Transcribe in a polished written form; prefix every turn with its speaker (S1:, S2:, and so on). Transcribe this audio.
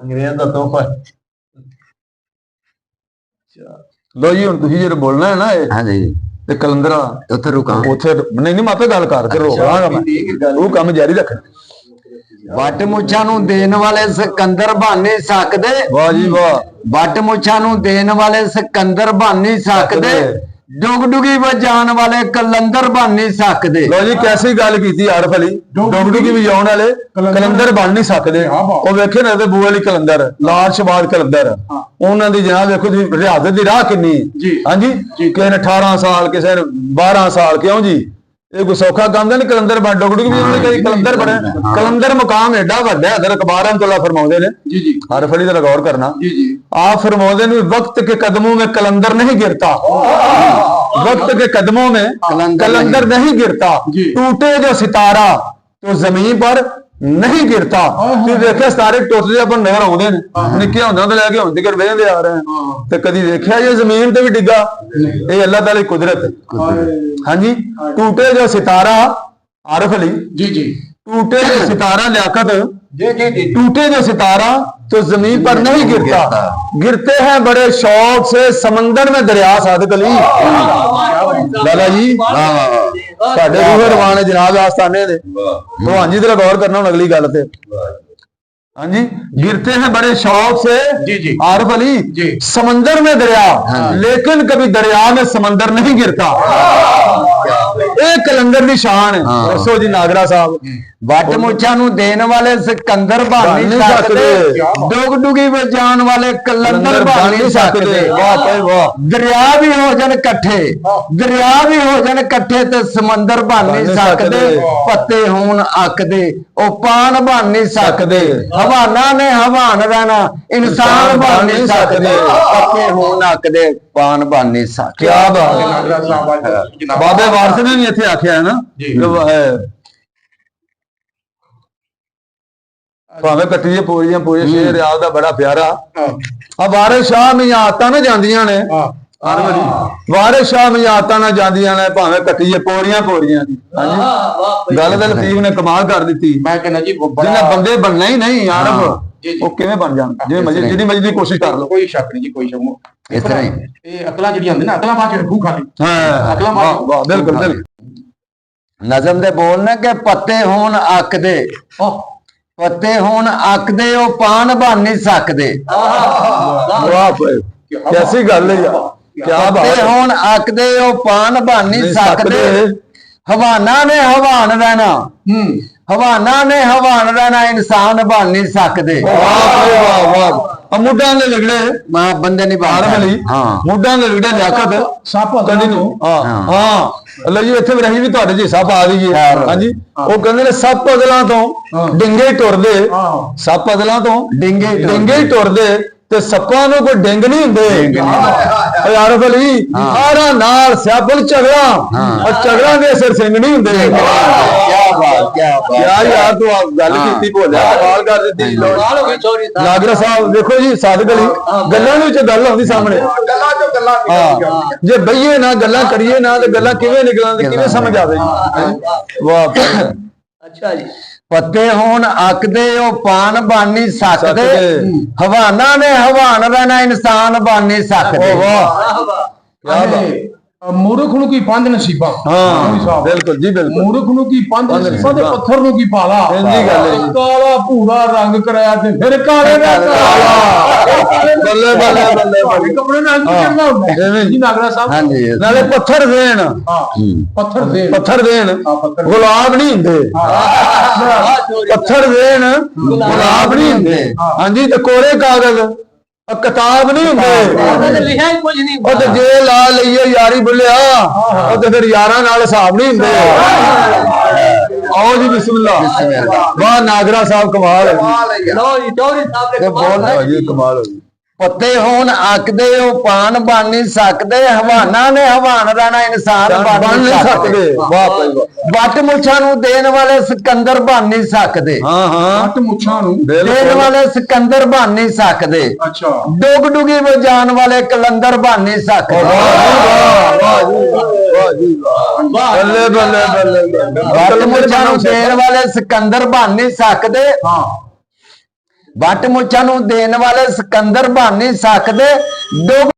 S1: अंग्रेज का तोहफा।
S2: लो जी हुण तुसीं जो बोलना है ना
S3: हाँ जी
S2: ते कलंदर
S3: उत्थे रुका
S2: उत्थे नहीं मैं आपे गल करके रोकांगा मैं वो काम जारी रखना।
S3: वट मुछां नूं देण वाले सिकंदर बन नहीं सकदे।
S2: वाह जी वाह।
S3: वट मुछां नूं देण वाले सिकंदर बन नहीं सकदे। डुगडुगी वजाण वाले कलंदर बन नहीं सकदे।
S2: लो जी कैसी गल कीती आरफ अली। डुगडुगी वजाउण वाले कलंदर बन नहीं सकदे। ਉਹ ਵੇਖੇ ਨਾ ਤੇ ਬੂਹੇ ਵਾਲੀ ਕਲੰਦਰ ਲਾਲ ਸ਼ਬਾਦ ਕਲੰਦਰ ਉਹਨਾਂ ਦੀ ਜਨਾਬ ਵੇਖੋ ਜੀ ਰਿਆਜ਼ਤ ਦੀ ਰਾਹ ਕਿੰਨੀ ਹਾਂਜੀ ਕਿਸੇ ਨੇ 18 ਸਾਲ ਕਿਸੇ ਨੇ 12 ਸਾਲ ਕਿਉਂ ਜੀ ਇਹ ਕੋਈ ਸੌਖਾ ਕੰਮ ਨਹੀਂ ਕਲੰਦਰ ਬਣ ਡੁਗਡੁਗੀ ਵੀ ਉਹਨੇ ਕਦੀ ਕਲੰਦਰ ਬਣੇ ਕਲੰਦਰ ਮੁਕਾਮ ਐਡਾ ਵੱਡਾ ਹੈ ਅਖਬਾਰਾਂ ਤੋਂ ਫਰਮਾਉਂਦੇ ਨੇ ਜੀ ਜੀ ਆਰਫ ਅਲੀ ਦਾ ਗੌਰ ਕਰਨਾ ਜੀ जी आप फरमाते हैं वक्त के कदमों में कलंदर नहीं गिरता। वक्त के कदमों में कलंदर नहीं गिरता। टूटे जो सितारा तो जमीन पर नहीं गिरता। देखिए सारे टुटते अपन नजर आते हैं निक्के होंदे तो लैके हुण तक वेंदे आ रहे हैं ते कदी देखिया ये जमीन ते भी डिग्गा ये अल्लाह ताला की कुदरत। हाँ जी टूटे जो सितारा आरफ अली जी जी टूटे जो सितारा लियाकत टूटे जो सितारा तो जमीन पर नहीं गिरता। गिरते हैं बड़े शौक से समंदर में दरिया। सादिक अली लाला जी साडे रूह रवान जनाब आस्थाने दे तो हाँ जी तेरा गौर करना अगली गल ते हाँ जी गिरते हैं बड़े शौक से जी जी आरफ अली जी समंदर में दरिया लेकिन कभी दरिया में समंदर नहीं गिरता। एक कलंदर की शान है दसो जी नागरा साहब।
S3: वट मुछां नूं देण वाले सिकंदर बन नहीं सकदे। डुगडुगी वजाण वाले कलंदर बन नहीं सकदे। दरिया भी हो जाण इकट्ठे दरिया भी हो जाण इकट्ठे ते समंदर बन नहीं सकदे। पत्ते होण अकदे ओ पान बन नहीं सकदे। हवाना ने हवान रहना इंसान बन नहीं सकदे। पत्ते होण अकदे पान बन नहीं सकदे।
S2: क्या बात बाबे वारस ने भी इत्थे आख्या है ना भावे कट्टिए पूरियां पूरे शेर रियाज दा बड़ा प्यारा वारिस शाह मियाता ना जांदियां ने वारिस शाह मियाता ना जांदियां ने भावे कट्टिए पूरियां पूरियां हां जी गल दा लतीफ ने कमाल कर दी।
S1: मैं कहना जी
S2: जिन्हें बंदे बनना ही नहीं यार वो किवें बन जाण जिवें मर्जी जिन्नी मर्जी दी कोशिश कर लो
S1: कोई शक नहीं जी कोई शक
S3: इस तरह ही
S1: ये अकला जेडी आंदी ना अकला बात भूख खाली
S2: हां
S1: अकला
S2: वाह बिल्कुल बिल्कुल
S3: नज़म दे बोलने के पत्ते होण अकदे पत्ते होण अकदे ओ पान बन नहीं सकदे।
S2: वाह कैसी गल है यार क्या बात
S3: पत्ते होण अकदे ओ पान बन नहीं सकदे। हवाना ने हवान रहना हवाना ने हवान रहना इंसान बन नहीं सकदे।
S2: वाह वाह मुड्डा ने लगड़े
S3: मां बंदे नहीं
S2: आरफ अली मुड्डा ने लगड़े लियाकत
S1: सप
S2: कदी नु हां अल्लाह जी इत्थे रही भी तुहाडे जी सप आ गई है हां जी ਉਹ ਕਹਿੰਦੇ ਨੇ ਸੱਪ ਅਦਲਾਂ ਤੋਂ ਡਿੰਗੇ ਟੁਰਦੇ ਸੱਪ ਅਦਲਾਂ ਤੋਂ ਡਿੰਗੇ ਟੁਰਦੇ ਤੇ ਸੱਪਾਂ ਨੂੰ ਕੋਈ ਡਿੰਗ ਨਹੀਂ ਹੁੰਦੇ। ਆਰਫ ਅਲੀ ਆਰਾ ਨਾਲ ਸਿਆਪਲ ਝਗੜਾ ਔਰ ਝਗੜਾ ਦੇ ਸਿਰ ਸਿੰਘ ਨਹੀਂ ਹੁੰਦੇ। क्या यार तू गल की भोलिया कमाल कर दी नागरा साहब। देखो जी सादिक अली गल्लां विच गल आउंदी सामने जे बईए ना गल्लां करिए ना ते गल्लां किवें निकलन ते किवें समझ आवे। वाह
S1: अच्छा जी
S3: पत्ते होण अकदे ओ पान बन नहीं सकदे। हवाना ने हवान रहना इंसान बन नहीं सकदे।
S2: वाह
S1: मूर्ख नूं की पंज नसीबा।
S2: हां बिल्कुल जी बिल्कुल
S1: मूर्ख नूं की पंज नसीबा ते पत्थर नूं की पाला।
S2: इंदी गल है
S1: काला भूरा रंग कराया ते फिर काले दा काला
S2: बल्ले बल्ले बल्ले
S1: कपड़े नाल की करना हुंदा जी नागरा साहब।
S3: हां जी
S2: नाले पत्थर देन पत्थर देन गुलाब नहीं हुंदे। पत्थर देन गुलाब नहीं हुंदे। हां जी ते कोरे कागज किताब नहीं होंगे जे ला लीए यारी बुलिया फिर यारा नाल हिसाब नहीं होंगे। आओ जी बिस्मिल्लाह वाह नागरा साहब कमाल है कमाल हो गई।
S3: ਪੱਤੇ ਹੋਣ ਆਖਦੇ ਉਹ ਪਾਨ ਬਣ ਨਹੀਂ ਸਕਦੇ, ਹਵਾਨਾ ਨੇ ਹਵਾਨ ਰਾਣਾ ਇਨਸਾਨ
S2: ਬਣ ਨਹੀਂ ਸਕਦੇ। ਵਾਹ ਭਾਈ ਵਾਹ।
S3: ਵੱਟ ਮੁੱਛਾਂ ਨੂੰ ਦੇਣ ਵਾਲੇ ਸਿਕੰਦਰ ਬਣ ਨਹੀਂ ਸਕਦੇ।
S2: ਹਾਂ ਹਾਂ
S1: ਹੱਟ ਮੁੱਛਾਂ ਨੂੰ
S3: ਦੇਣ ਵਾਲੇ ਸਿਕੰਦਰ ਬਣ ਨਹੀਂ ਸਕਦੇ।
S1: ਅੱਛਾ
S3: ਡੁਗ ਡੁਗੀ ਵਜਾਣ ਵਾਲੇ ਕਲੰਦਰ ਬਣ ਨਹੀਂ ਸਕਦੇ।
S2: ਵਾਹ ਜੀ ਵਾਹ ਜੀ ਵਾਹ। ਬੱਲੇ ਬੱਲੇ ਬੱਲੇ
S3: ਵੱਟ ਮੁੱਛਾਂ ਨੂੰ ਦੇਣ ਵਾਲੇ ਸਿਕੰਦਰ ਬਣ ਨਹੀਂ ਸਕਦੇ।
S1: ਹਾਂ
S3: ਵੱਟ ਮੁੱਛਾਂ ਨੂੰ ਦੇਣ ਵਾਲੇ ਸਿਕੰਦਰ ਬਣ ਨਹੀਂ ਸਕਦੇ। ਡੁਗ